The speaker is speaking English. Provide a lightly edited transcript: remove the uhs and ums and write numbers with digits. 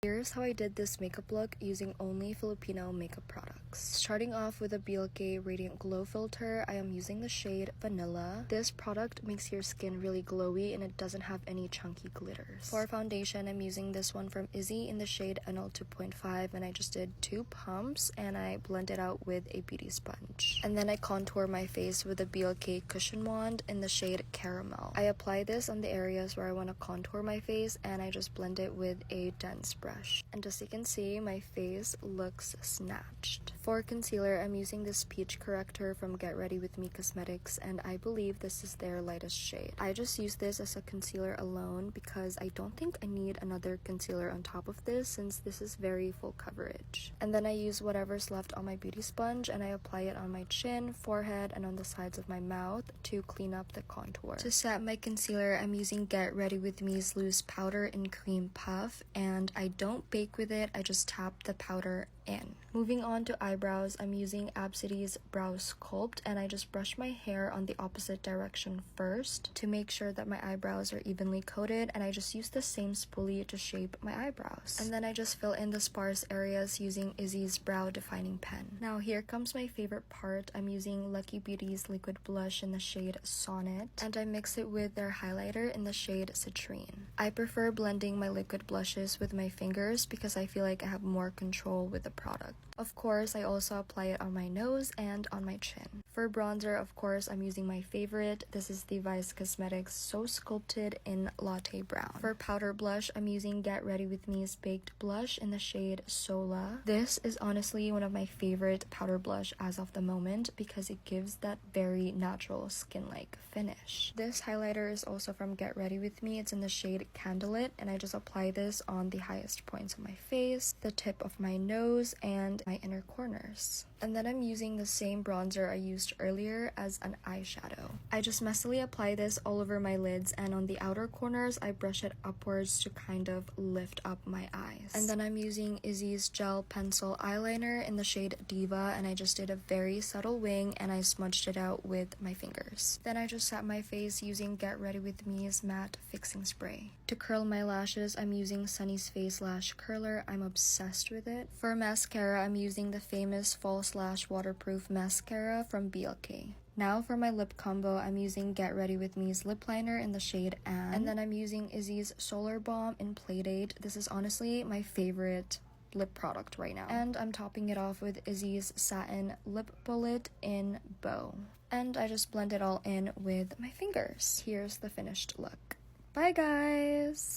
Here's how I did this makeup look using only Filipino makeup products. Starting off with a BLK Radiant Glow Filter, I am using the shade Vanilla. This product makes your skin really glowy and it doesn't have any chunky glitters. For foundation, I'm using this one from Izzy in the shade NL 2.5, and I just did 2 pumps and I blend it out with a beauty sponge. And then I contour my face with a BLK Cushion Wand in the shade Caramel. I apply this on the areas where I want to contour my face and I just blend it with a dense brush. And as you can see, my face looks snatched. For concealer, I'm using this peach corrector from Get Ready With Me Cosmetics, and I believe this is their lightest shade. I just use this as a concealer alone because I don't think I need another concealer on top of this since this is very full coverage. And then I use whatever's left on my beauty sponge and I apply it on my chin, forehead, and on the sides of my mouth to clean up the contour. To set my concealer, I'm using Get Ready With Me's Loose Powder in Cream Puff, and I don't bake with it, I just tap the powder in. Moving on to eyebrows, I'm using Absidy's Brow Sculpt, and I just brush my hair on the opposite direction first to make sure that my eyebrows are evenly coated, and I just use the same spoolie to shape my eyebrows. And then I just fill in the sparse areas using Izzy's Brow Defining Pen. Now here comes my favorite part. I'm using Lucky Beauty's liquid blush in the shade Sonnet, and I mix it with their highlighter in the shade Citrine. I prefer blending my liquid blushes with my fingers because I feel like I have more control with the product. Of course, I also apply it on my nose and on my chin. For bronzer, of course, I'm using my favorite. This is the Vice Cosmetics So Sculpted in Latte Brown. For powder blush, I'm using Get Ready With Me's Baked Blush in the shade Sola. This is honestly one of my favorite powder blush as of the moment because it gives that very natural skin-like finish. This highlighter is also from Get Ready With Me. It's in the shade Candlelit, and I just apply this on the highest points of my face, the tip of my nose, and my inner corners. And then I'm using the same bronzer I used earlier as an eyeshadow. I just messily apply this all over my lids, and on the outer corners I brush it upwards to kind of lift up my eyes. And then I'm using Izzy's Gel Pencil Eyeliner in the shade Diva, and I just did a very subtle wing and I smudged it out with my fingers. Then I just set my face using Get Ready With Me's Matte Fixing Spray. To curl my lashes, I'm using Sunny's Face Lash Curler. I'm obsessed with it. For mascara, I'm using the famous False Lash Waterproof Mascara from BLK. Now for my lip combo, I'm using Get Ready With Me's lip liner in the shade Anne. And then I'm using Izzy's Solar Balm in Playdate. This is honestly my favorite lip product right now. And I'm topping it off with Izzy's Satin Lip Bullet in Bow. And I just blend it all in with my fingers. Here's the finished look. Bye guys!